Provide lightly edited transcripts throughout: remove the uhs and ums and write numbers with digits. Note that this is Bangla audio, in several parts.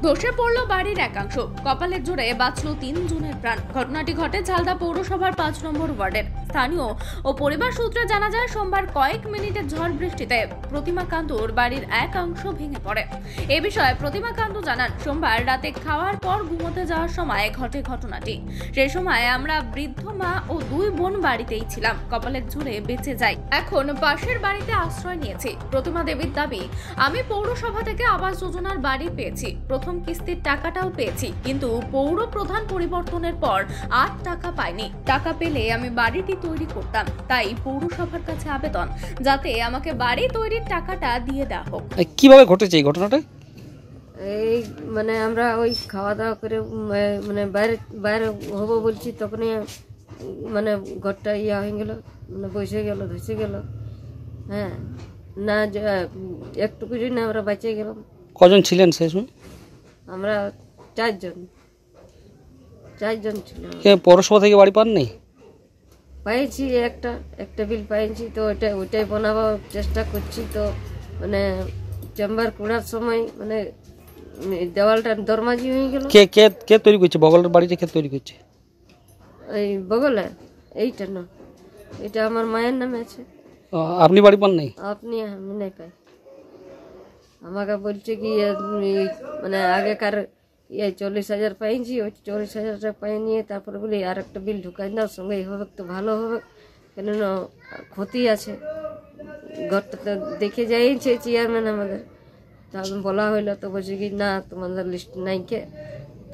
ধসে পড়ল বাড়ির একাংশ, কপালের জোরে বাঁচল 3 জনের প্রাণ। ঘটনাটি ঘটে ঝালদা পৌরসভার 5 নম্বর ওয়ার্ডের। স্থানীয় ও পরিবার সূত্রে জানা যায়, সোমবার কয়েক মিনিটের ঝড় বৃষ্টিতে প্রতিমা কান্দুর বাড়ির এক অংশ ভেঙে পড়ে। এ বিষয়ে প্রতিমা কান্দু জানান, সোমবার রাতে খাওয়ার পর ঘুমোতে যাওয়ার সময় ঘটে ঘটনাটি। সেই সময় আমরা বৃদ্ধ মা ও 2 বোন বাড়িতেই ছিলাম। কপালের জোরে বেঁচে যাই। এখন পাশের বাড়িতে আশ্রয় নিয়েছি। প্রতিমা দেবীর দাবি, আমি পৌরসভা থেকে আবাস যোজনার বাড়ি পেয়েছি, প্রথম কিস্তির টাকাটাও পেয়েছি, কিন্তু পৌর প্রধান পরিবর্তনের পর আর টাকা পাইনি। টাকা পেলে আমি বাড়িটি তৈরি করতাম, তাই পৌরসভার কাছে আবেদন যাতে আমাকে বাড়ি তৈরির টাকাটা দিয়ে দেওয়া হোক। কিভাবে ঘটেছে এই ঘটনাটা? এই মানে আমরা ওই খাওয়া দাওয়া করে মানে বাইরে হবো বলছি, তখনই মানে ঘরটা ইয়া হয়ে গেল, মানে বসে গেল, ধসে গেল। হ্যাঁ, না একটুকু জন্য আমরা বাঁচে গেলাম। কজন ছিলেন সেই সময়? আমরা চারজন ছিলাম। পৌরসভা থেকে বাড়ি পাননি? পাইছি একটা বিল পাইছি, তো ওইটাই বানাবার চেষ্টা করছি। তো মানে চেম্বার করার সময় মানে দেওয়ালটা দরমাজি হয়ে গেল। কে তৈরি করছে? বগলের বাড়িতে কে তৈরি করছে? এই বগলে এইটা না, এটা আমার মায়ের নামে আছে। আপনি বাড়ি পান নাই? আমি নাই পাই। আমাকে বলছে কি মানে আগেকার 40,000 পাইছি, ওই 40,000 টাকা পাই নিয়ে তারপরে বলি আর একটা বিল ঢুকাই দাও, সঙ্গে হবে তো ভালো হবে, কেননা ক্ষতি আছে। ঘরটা তো দেখে যাইছে চেয়ারম্যান আমাদের, তখন বলা হইলো, তো বলছে কি না তোমাদের লিস্ট নাই, কে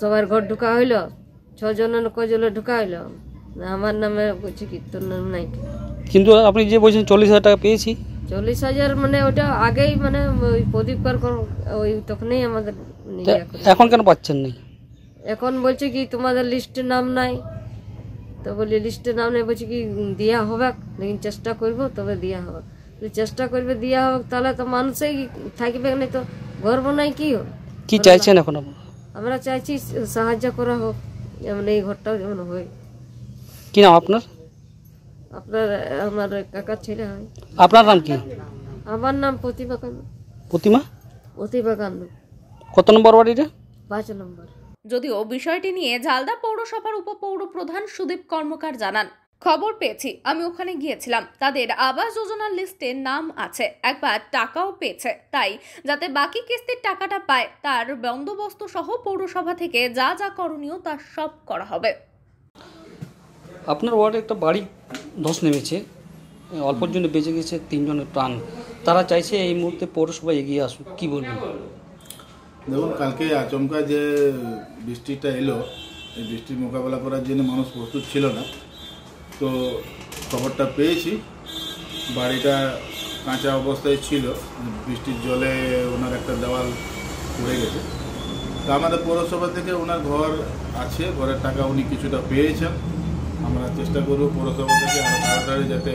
সবার ঘর ঢুকা হইলো, 6 জনের কজলে ঢুকা হইলো, আমার নামে বলছে কি তোর নাম নাই। কিন্তু আপনি যে বলছেন 40,000 টাকা পেয়েছি, 40,000 মানে ওটা আগেই মানে ওই প্রদীপ ওই তখনই আমাদের এখন কেন পাচ্ছেন না? এখন বলছে কি তোমাদের লিস্টে নাম নাই। তো বলি লিস্টে নাম নেই, বলছে কি দেওয়া হবে, লেকিন চেষ্টা করবো তবে দেওয়া হবে। চেষ্টা করবে দেওয়া হোক, তাহলে তো মানুষই থাকবে না, তো গর্ব নাই কি হোক। কি চাইছেন এখন? আমরা চাইছি সাহায্য করা হোক, যেমন এই ঘরটাও যেমন হয়। কি নাম আপনার? আমার কাকার ছেলে হয়। আপনার নাম কি? আমার নাম প্রতিমা কান্দু। প্রতিমা কান্দু। কত নম্বর বাড়িটা? 5 নম্বর। যদিও বিষয়টি নিয়ে ঝালদা পৌরসভার উপপৌর প্রধান সুদীপ কর্মকার জানান, খবর পেয়েছি, আমি ওখানে গিয়েছিলাম, তাদের আবাস যোজনার লিস্টে নাম আছে, একবার টাকাও পেয়েছে, তাই যাতে বাকি কিস্তির টাকাটা পায় তার বন্দোবস্ত সহ পৌরসভা থেকে যা যা করণীয় তা সব করা হবে। আপনার ওয়ার্ডে একটা বাড়ি ধস নেমেছে, অল্পর জন্য বেঁচে গেছে 3 জনের প্রাণ। তারা চাইছে এই মুহূর্তে পৌরসভা এগিয়ে আসুক, কি বলবেন? দেখুন, কালকে আচমকা যে বৃষ্টিটা এলো, এই বৃষ্টির মোকাবেলা করার জন্য মানুষ প্রস্তুত ছিল না। তো খবরটা পেয়েছি, বাড়িটা কাঁচা অবস্থায় ছিল, বৃষ্টির জলে ওনার একটা দেওয়াল পড়ে গেছে। তো আমাদের পৌরসভা থেকে ওনার ঘর আছে, ঘরের টাকা উনি কিছুটা পেয়েছেন। আমরা চেষ্টা করব পৌরসভা থেকে আরও তাড়াতাড়ি যাতে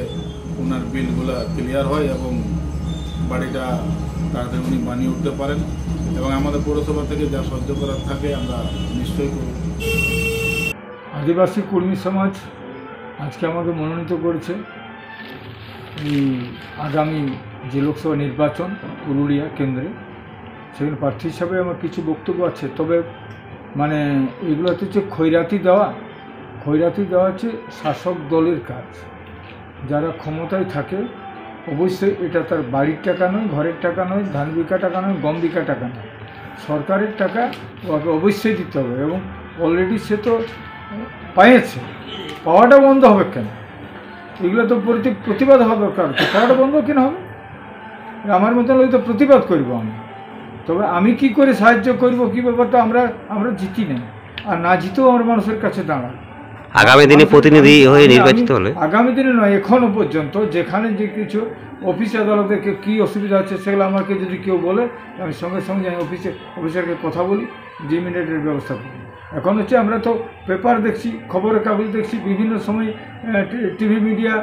ওনার বিলগুলো ক্লিয়ার হয় এবং বাড়িটা তাড়াতাড়ি উনি বানিয়ে উঠতে পারেন, এবং আমাদের পৌরসভা থেকে যা সহ্য করার থাকে আমরা নিশ্চয়ই করব। আদিবাসী কর্মী সমাজ আজকে আমাকে মনোনীত করেছে এই আগামী যে লোকসভা নির্বাচন পুরুলিয়া কেন্দ্রে, সেখানে প্রার্থী হিসাবে আমার কিছু বক্তব্য আছে। তবে মানে এগুলোতে হচ্ছে খৈরাতি দেওয়া হচ্ছে শাসক দলের কাজ। যারা ক্ষমতায় থাকে অবশ্যই এটা তার বাড়ির টাকা নয়, ঘরের টাকা নয়, ধান বিকা টাকা নয়, গম বিকা টাকা নয়, সরকারের টাকা ওকে অবশ্যই দিতে হবে। এবং অলরেডি সে তো পাইছে, পাওয়াটা বন্ধ হবে কেন? এগুলো তো প্রতিবাদ হওয়া দরকার। পাওয়াটা বন্ধ কেন হবে? আমার মতন লোক তো প্রতিবাদ করবো আমি। তবে আমি কি করে সাহায্য করব, কী ব্যাপারটা আমরা জিতি না, আর না জিতেও আমরা মানুষের কাছে দাঁড়াই। আগামী দিনে প্রতিনিধি হয়ে নির্বাচিত হলে, আগামী দিনে নয়, এখনো পর্যন্ত যেখানে যে কিছু অফিস আদালতে কী অসুবিধা হচ্ছে সেগুলো আমাকে যদি কেউ বলে, আমি সঙ্গে সঙ্গে আমি অফিসারকে কথা বলি, যে ইমিডিয়েটের ব্যবস্থা করি। এখন হচ্ছে আমরা তো পেপার দেখছি, খবরের কাগজ দেখছি, বিভিন্ন সময় টিভি মিডিয়া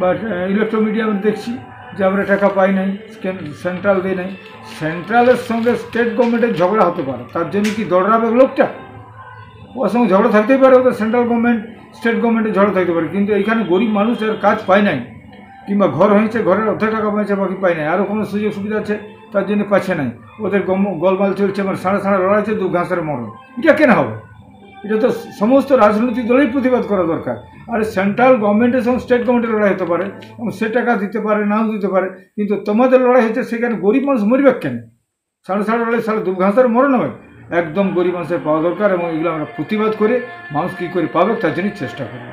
বা ইলেকট্রো মিডিয়া দেখছি যে আমরা টাকা পাই নাই, সেন্ট্রাল দেয় নাই। সেন্ট্রালের সঙ্গে স্টেট গভর্নমেন্টের ঝগড়া হতে পারে, তার জন্য কি দৌড়াবে লোকটা? ওর সঙ্গে ঝগড়া থাকতেই পারে, ওদের সেন্ট্রাল গভর্নমেন্ট স্টেট গভর্নমেন্টের ঝগড়া থাকতে পারে, কিন্তু এইখানে গরিব মানুষ আর কাজ পায় নাই, কিংবা ঘর হয়েছে, ঘরের অর্ধেক টাকা পাইছে, বাকি পায় নাই, আরও কোনো সুযোগ সুবিধা আছে তার জন্য পাচ্ছে নাই, ওদের গোলমাল চলছে, মানে সাড়ে সাড়ে লড়াই হচ্ছে, দু ঘাসের মরণ। এটা কেন হবে? এটা তো সমস্ত রাজনৈতিক দলেই প্রতিবাদ করা দরকার। আর সেন্ট্রাল গভর্নমেন্টের সঙ্গে স্টেট গভর্নমেন্টের লড়াই হতে পারে, এবং সে টাকা দিতে পারে, নাও দিতে পারে, কিন্তু তোমাদের লড়াই হচ্ছে, সেখানে গরিব মানুষ মরবে কেন? সাড়ে সাড়ে লড়াই সাড়ে দু ঘাসের মরণ হবে? একদম গরিব মানুষের পাওয়া দরকার, এবং এগুলো আমরা প্রতিবাদ করে মানুষ কী করে পাবে তার জন্য চেষ্টা করবো।